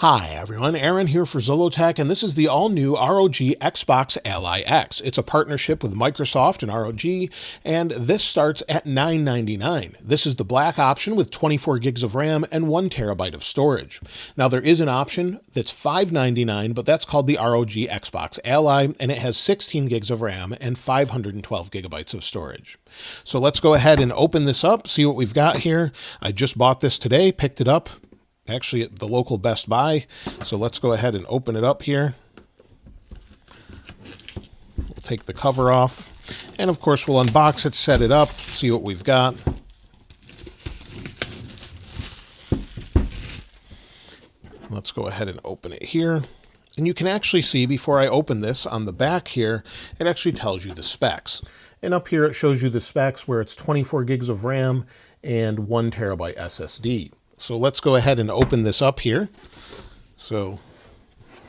Hi everyone, Aaron here for Zollotech, and this is the all-new ROG Xbox Ally X. It's a partnership with Microsoft and ROG, and this starts at $999. This is the black option with 24 gigs of RAM and 1 terabyte of storage. Now there is an option that's $599, but that's called the ROG Xbox Ally, and it has 16 gigs of RAM and 512 gigabytes of storage. So let's go ahead and open this up, see what we've got here. I just bought this today, picked it up actually at the local Best Buy. So let's go ahead and open it up here. We'll take the cover off, and of course we'll unbox it, set it up, see what we've got. Let's go ahead and open it here. And you can actually see, before I open this, on the back here, it actually tells you the specs. And up here it shows you the specs where it's 24 gigs of RAM and 1 terabyte SSD. So let's go ahead and open this up here. So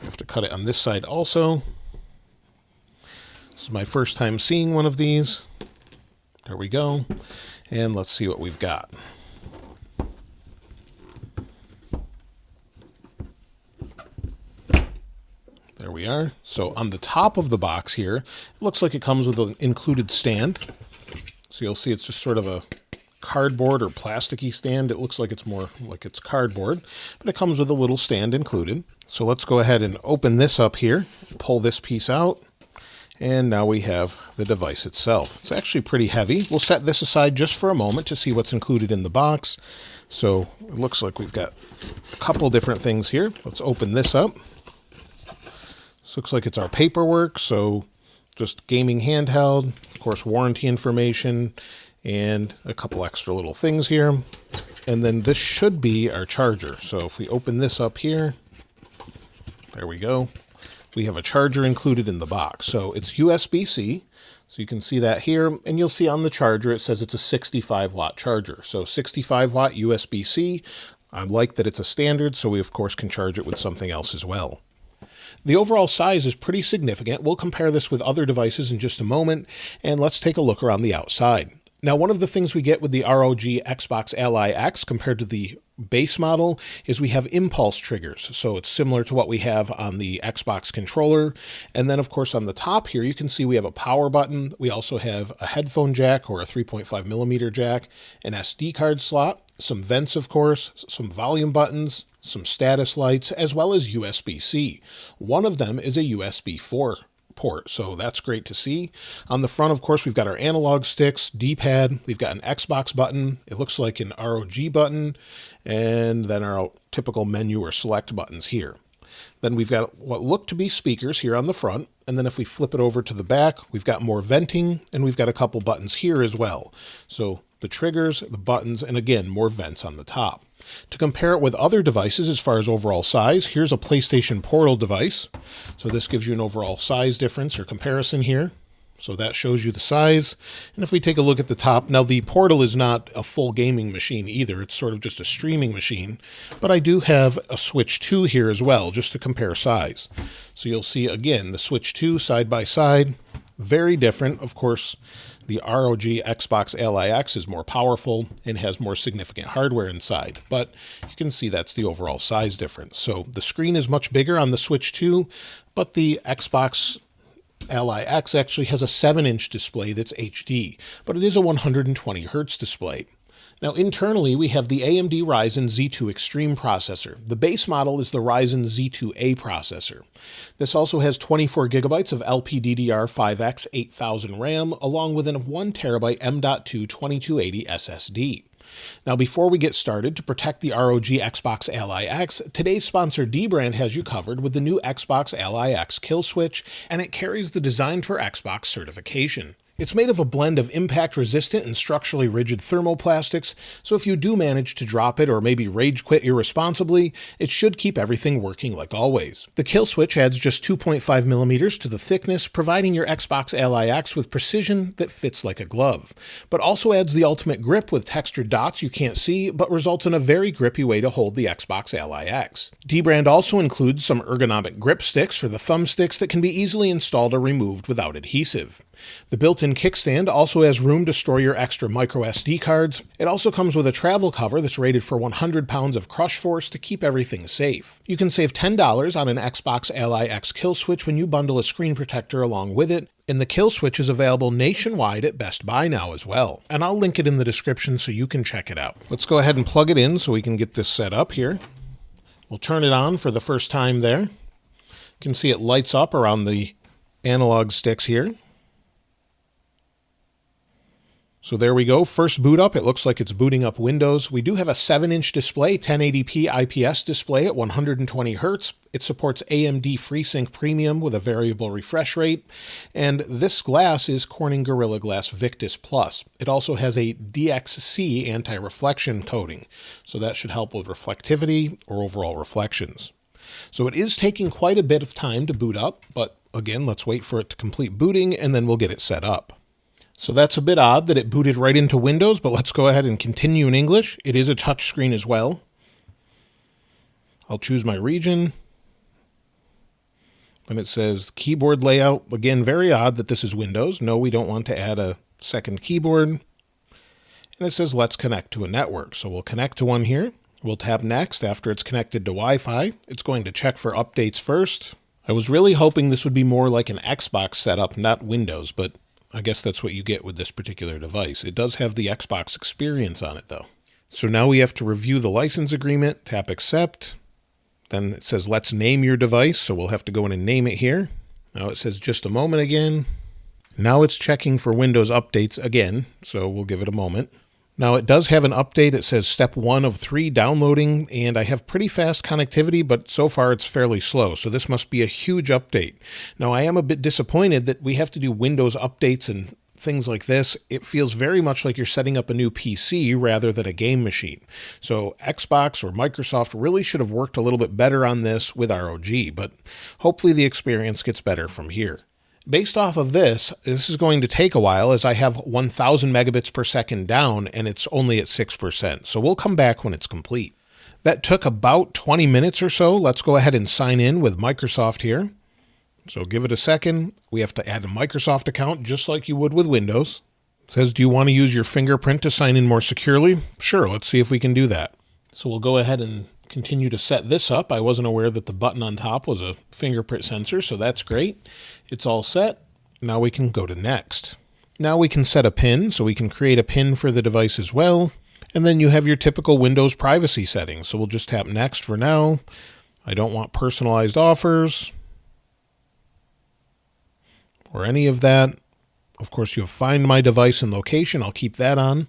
I have to cut it on this side also. This is my first time seeing one of these. There we go. And let's see what we've got. There we are. So on the top of the box here, it looks like it comes with an included stand. So you'll see it's just sort of a cardboard or plasticky stand. It looks like it's more like it's cardboard, but it comes with a little stand included. So let's go ahead and open this up here, pull this piece out, and now we have the device itself. It's actually pretty heavy. We'll set this aside just for a moment to see what's included in the box. So it looks like we've got a couple different things here. Let's open this up. This looks like it's our paperwork, so just gaming handheld, of course warranty information, and a couple extra little things here. And then this should be our charger. So if we open this up here, there we go. We have a charger included in the box. So it's USB-C. So you can see that here, and you'll see on the charger, it says it's a 65 watt charger. So 65 watt USB-C. I like that it's a standard, so we of course can charge it with something else as well. The overall size is pretty significant. We'll compare this with other devices in just a moment, and let's take a look around the outside. Now, one of the things we get with the ROG Xbox Ally X compared to the base model is we have impulse triggers. So it's similar to what we have on the Xbox controller. And then, of course, on the top here, you can see we have a power button. We also have a headphone jack or a 3.5 millimeter jack, an SD card slot, some vents, of course, some volume buttons, some status lights, as well as USB-C. One of them is a USB 4 port, so that's great to see. On the front, of course, we've got our analog sticks, D-pad, we've got an Xbox button, it looks like an ROG button, and then our typical menu or select buttons here. Then we've got what look to be speakers here on the front, and then if we flip it over to the back, we've got more venting, and we've got a couple buttons here as well. So the triggers, the buttons, and again, more vents on the top. To compare it with other devices as far as overall size, here's a PlayStation Portal device. So this gives you an overall size difference or comparison here. So that shows you the size. And if we take a look at the top, now the Portal is not a full gaming machine either. It's sort of just a streaming machine. But I do have a Switch 2 here as well, just to compare size. So you'll see, again, the Switch 2 side by side. Very different. Of course, the ROG Xbox Ally X is more powerful and has more significant hardware inside, but you can see that's the overall size difference. So the screen is much bigger on the Switch 2, but the Xbox Ally X actually has a 7-inch display that's HD, but it is a 120 Hz display. Now internally, we have the AMD Ryzen Z2 Extreme processor. The base model is the Ryzen Z2A processor. This also has 24 gigabytes of LPDDR5X 8000 RAM, along with a 1 terabyte M.2 2280 SSD. Now, before we get started, to protect the ROG Xbox Ally X, today's sponsor Dbrand has you covered with the new Xbox Ally X kill switch, and it carries the Designed for Xbox certification. It's made of a blend of impact-resistant and structurally rigid thermoplastics, so if you do manage to drop it or maybe rage quit irresponsibly, it should keep everything working like always. The kill switch adds just 2.5 millimeters to the thickness, providing your Xbox Ally X with precision that fits like a glove, but also adds the ultimate grip with textured dots you can't see, but results in a very grippy way to hold the Xbox Ally X. Dbrand also includes some ergonomic grip sticks for the thumbsticks that can be easily installed or removed without adhesive. The built-in kickstand also has room to store your extra micro SD cards. It also comes with a travel cover that's rated for 100 pounds of crush force to keep everything safe. You can save $10 on an Xbox Ally X kill switch when you bundle a screen protector along with it, and the kill switch is available nationwide at Best Buy now as well. And I'll link it in the description so you can check it out. Let's go ahead and plug it in so we can get this set up here. We'll turn it on for the first time there. You can see it lights up around the analog sticks here. So there we go. First boot up, it looks like it's booting up Windows. We do have a 7-inch display, 1080p IPS display at 120 Hz. It supports AMD FreeSync Premium with a variable refresh rate. And this glass is Corning Gorilla Glass Victus Plus. It also has a DXC anti-reflection coating. So that should help with reflectivity or overall reflections. So it is taking quite a bit of time to boot up, but again, let's wait for it to complete booting and then we'll get it set up. So that's a bit odd that it booted right into Windows, but let's go ahead and continue in English. It is a touchscreen as well. I'll choose my region. And it says keyboard layout. Again, very odd that this is Windows. No, we don't want to add a second keyboard. And it says let's connect to a network. So we'll connect to one here. We'll tap next after it's connected to Wi-Fi. It's going to check for updates first. I was really hoping this would be more like an Xbox setup, not Windows, but I guess that's what you get with this particular device. It does have the Xbox experience on it though. So now we have to review the license agreement, tap accept. Then it says let's name your device, so we'll have to go in and name it here. Now it says just a moment again. Now it's checking for Windows updates again, so we'll give it a moment. Now it does have an update. It says step 1 of 3 downloading, and I have pretty fast connectivity, but so far it's fairly slow. So this must be a huge update. Now I am a bit disappointed that we have to do Windows updates and things like this. It feels very much like you're setting up a new PC rather than a game machine. So Xbox or Microsoft really should have worked a little bit better on this with ROG, but hopefully the experience gets better from here. Based off of this is going to take a while as I have 1000 megabits per second down and it's only at 6%. So we'll come back when it's complete. That took about 20 minutes or so. Let's go ahead and sign in with Microsoft here. So give it a second. We have to add a Microsoft account just like you would with Windows. It says, do you want to use your fingerprint to sign in more securely? Sure, let's see if we can do that. So we'll go ahead and continue to set this up. I wasn't aware that the button on top was a fingerprint sensor, so that's great. It's all set. Now we can go to next. Now we can set a PIN, so we can create a PIN for the device as well. And then you have your typical Windows privacy settings. So we'll just tap next for now. I don't want personalized offers or any of that. Of course, you'll find my device and location. I'll keep that on.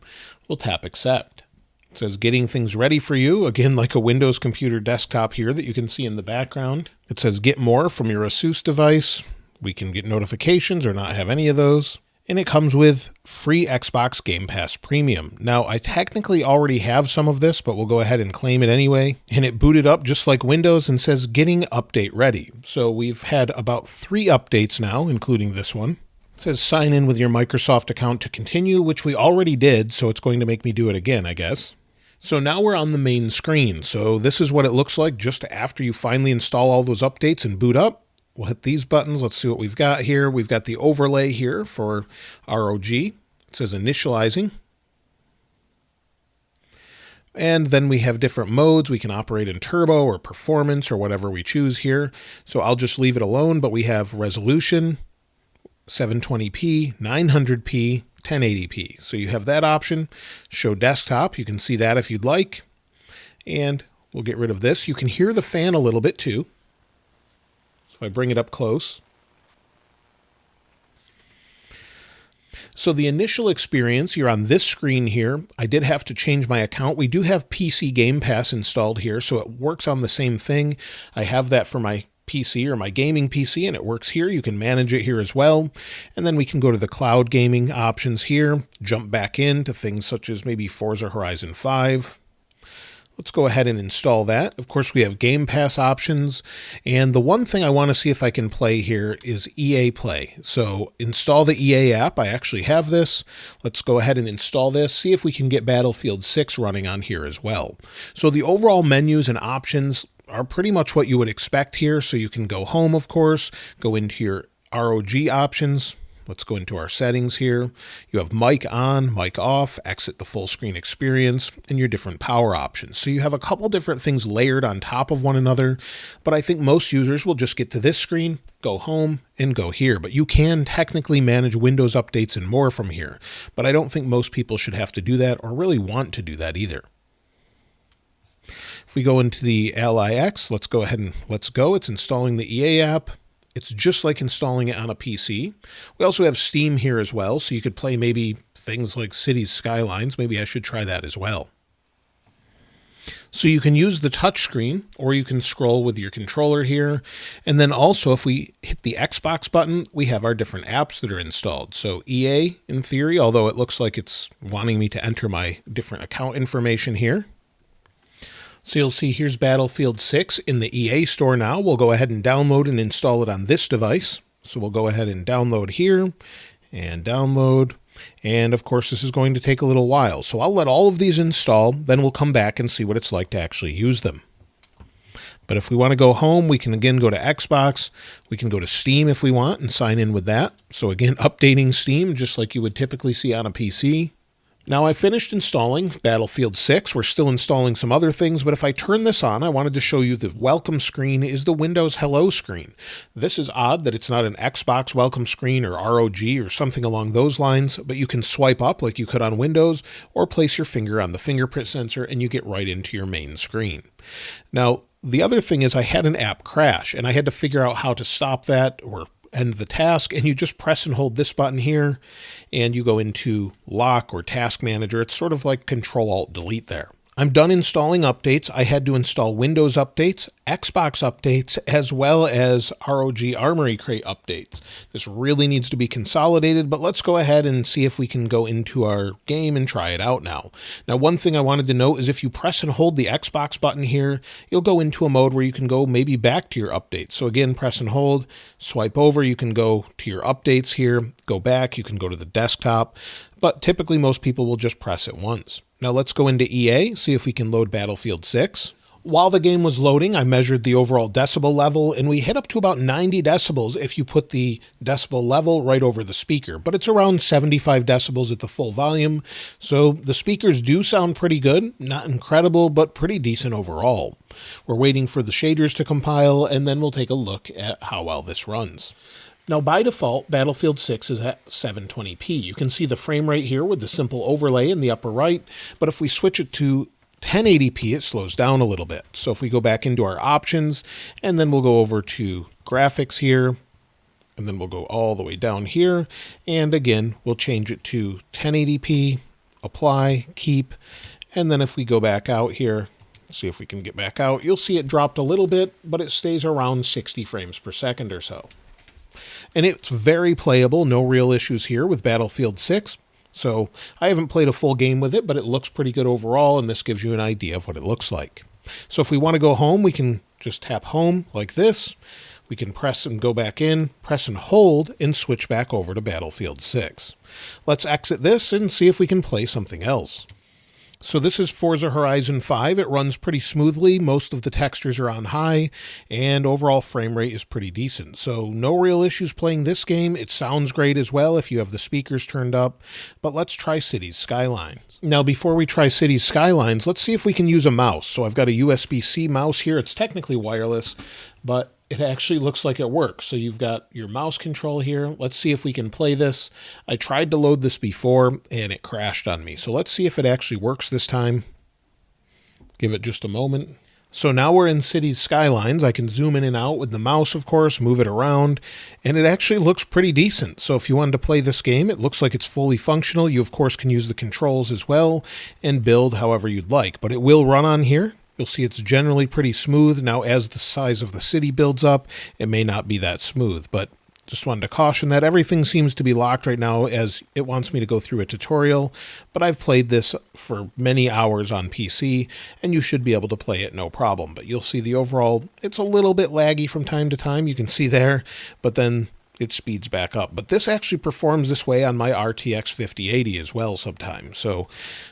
We'll tap accept. It says getting things ready for you. Again, like a Windows computer desktop here that you can see in the background. It says get more from your Asus device. We can get notifications or not have any of those. And it comes with free Xbox Game Pass Premium. Now, I technically already have some of this, but we'll go ahead and claim it anyway. And it booted up just like Windows and says getting update ready. So we've had about 3 updates now, including this one. It says sign in with your Microsoft account to continue, which we already did, so it's going to make me do it again, I guess. So now we're on the main screen. So this is what it looks like just after you finally install all those updates and boot up. We'll hit these buttons. Let's see what we've got here. We've got the overlay here for ROG. It says initializing. And then we have different modes. We can operate in turbo or performance or whatever we choose here. So I'll just leave it alone, but we have resolution, 720p, 900p, 1080p. So you have that option. Show desktop. You can see that if you'd like. And we'll get rid of this. You can hear the fan a little bit too. So if I bring it up close. So the initial experience, you're on this screen here. I did have to change my account. We do have PC Game Pass installed here, so it works on the same thing. I have that for my PC or my gaming PC, and it works here. You can manage it here as well. And then we can go to the cloud gaming options here, jump back into things such as maybe Forza Horizon 5. Let's go ahead and install that. Of course, we have Game Pass options. And the one thing I want to see if I can play here is EA Play. So install the EA app. I actually have this. Let's go ahead and install this. See if we can get Battlefield 6 running on here as well. So the overall menus and options are pretty much what you would expect here. So you can go home, of course, go into your ROG options. Let's go into our settings here. You have mic on, mic off, exit the full screen experience, and your different power options. So you have a couple different things layered on top of one another, but I think most users will just get to this screen, go home, and go here. But you can technically manage Windows updates and more from here, but I don't think most people should have to do that or really want to do that either. If we go into the LIX, let's go ahead and let's go. It's installing the EA app. It's just like installing it on a PC. We also have Steam here as well, so you could play maybe things like Cities Skylines. Maybe I should try that as well. So you can use the touch screen, or you can scroll with your controller here. And then also, if we hit the Xbox button, we have our different apps that are installed. So EA, in theory, although it looks like it's wanting me to enter my different account information here. So you'll see here's Battlefield 6 in the EA store now. We'll go ahead and download and install it on this device. So we'll go ahead and download here and download. And of course, this is going to take a little while. So I'll let all of these install, then we'll come back and see what it's like to actually use them. But if we want to go home, we can again go to Xbox. We can go to Steam if we want and sign in with that. So again, updating Steam just like you would typically see on a PC. Now I finished installing Battlefield 6. We're still installing some other things, but if I turn this on, I wanted to show you the welcome screen is the Windows Hello screen. This is odd that it's not an Xbox welcome screen or ROG or something along those lines, but you can swipe up like you could on Windows or place your finger on the fingerprint sensor and you get right into your main screen. Now, the other thing is I had an app crash and I had to figure out how to stop that or end the task, and you just press and hold this button here and you go into lock or task manager. It's sort of like Control-Alt-Delete there. I'm done installing updates. I had to install Windows updates, Xbox updates, as well as ROG Armory Crate updates. This really needs to be consolidated, but let's go ahead and see if we can go into our game and try it out now. Now, one thing I wanted to note is if you press and hold the Xbox button here, you'll go into a mode where you can go maybe back to your updates. So again, press and hold, swipe over, you can go to your updates here, go back, you can go to the desktop, but typically most people will just press it once. Now let's go into EA, see if we can load Battlefield 6. While the game was loading, I measured the overall decibel level, and we hit up to about 90 decibels if you put the decibel level right over the speaker, but it's around 75 decibels at the full volume, so the speakers do sound pretty good, not incredible, but pretty decent overall. We're waiting for the shaders to compile, and then we'll take a look at how well this runs. Now, by default, Battlefield 6 is at 720p. You can see the frame rate here with the simple overlay in the upper right, but if we switch it to 1080p, it slows down a little bit. So if we go back into our options, and then we'll go over to graphics here, and then we'll go all the way down here, and again, we'll change it to 1080p, apply, keep, and then if we go back out here, see if we can get back out, you'll see it dropped a little bit, but it stays around 60 frames per second or so. And it's very playable, no real issues here with Battlefield 6. So I haven't played a full game with it, but it looks pretty good overall, and this gives you an idea of what it looks like. So if we want to go home, we can just tap home like this. We can press and go back in, press and hold, and switch back over to Battlefield 6. Let's exit this and see if we can play something else. So this is Forza Horizon 5. It runs pretty smoothly. Most of the textures are on high, and overall frame rate is pretty decent. So no real issues playing this game. It sounds great as well if you have the speakers turned up. But let's try Cities Skylines. Now, before we try Cities Skylines, let's see if we can use a mouse. So I've got a USB-C mouse here. It's technically wireless, but it actually looks like it works. So you've got your mouse control here. Let's see if we can play this. I tried to load this before and it crashed on me. So let's see if it actually works this time. Give it just a moment. So now we're in Cities Skylines. I can zoom in and out with the mouse, of course, move it around, and it actually looks pretty decent. So if you wanted to play this game, it looks like it's fully functional. You, of course, can use the controls as well and build however you'd like, but it will run on here. You'll see it's generally pretty smooth. Now, as the size of the city builds up, it may not be that smooth, but just wanted to caution that everything seems to be locked right now as it wants me to go through a tutorial, but I've played this for many hours on PC, and you should be able to play it no problem. But you'll see the overall, it's a little bit laggy from time to time, you can see there, but then it speeds back up. But this actually performs this way on my RTX 5080 as well sometimes. So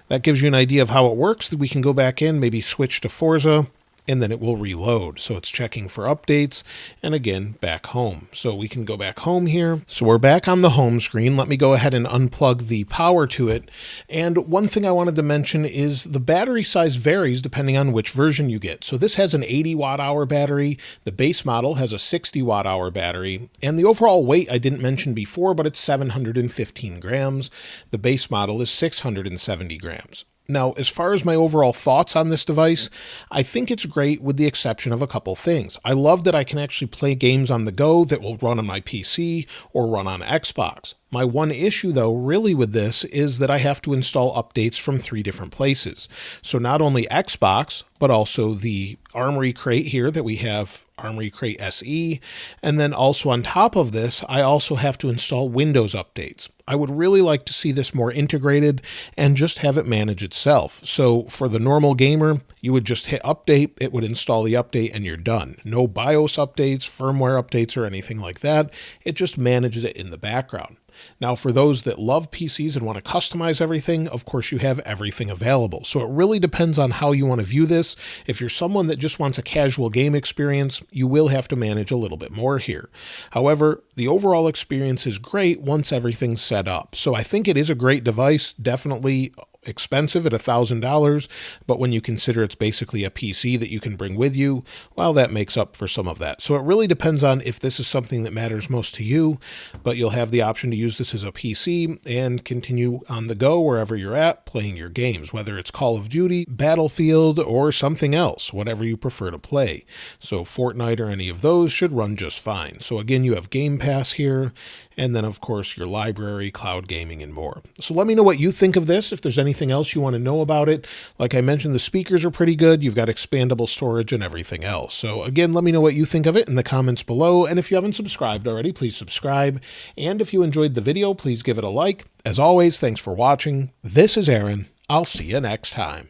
that gives you an idea of how it works. That we can go back in, maybe switch to Forza, and then it will reload. So it's checking for updates, and again, back home. So we can go back home here. So we're back on the home screen. Let me go ahead and unplug the power to it. And one thing I wanted to mention is the battery size varies depending on which version you get. So this has an 80 watt-hour battery. The base model has a 60 watt-hour battery. And the overall weight I didn't mention before, but it's 715 grams. The base model is 670 grams. Now, as far as my overall thoughts on this device, I think it's great with the exception of a couple things. I love that I can actually play games on the go that will run on my PC or run on Xbox. My one issue, though, really with this is that I have to install updates from 3 different places. So not only Xbox, but also the Armory Crate here that we have, Armory Crate SE. And then also on top of this, I also have to install Windows updates. I would really like to see this more integrated and just have it manage itself. So for the normal gamer, you would just hit update, it would install the update, and you're done. No BIOS updates, firmware updates, or anything like that. It just manages it in the background. Now, for those that love PCs and want to customize everything, of course, you have everything available. So it really depends on how you want to view this. If you're someone that just wants a casual game experience, you will have to manage a little bit more here. However, the overall experience is great once everything's set up. So I think it is a great device, definitely expensive at $1,000, but when you consider it's basically a PC that you can bring with you, well, that makes up for some of that. So it really depends on if this is something that matters most to you, but you'll have the option to use this as a PC and continue on the go wherever you're at playing your games, whether it's Call of Duty, Battlefield, or something else, whatever you prefer to play. So Fortnite or any of those should run just fine. So again, you have Game Pass here, and then of course your library, cloud gaming, and more. So let me know what you think of this. If there's anything else you want to know about it, like I mentioned, the speakers are pretty good. You've got expandable storage and everything else. So again, let me know what you think of it in the comments below. And if you haven't subscribed already, please subscribe. And if you enjoyed the video, please give it a like. As always, thanks for watching. This is Aaron. I'll see you next time.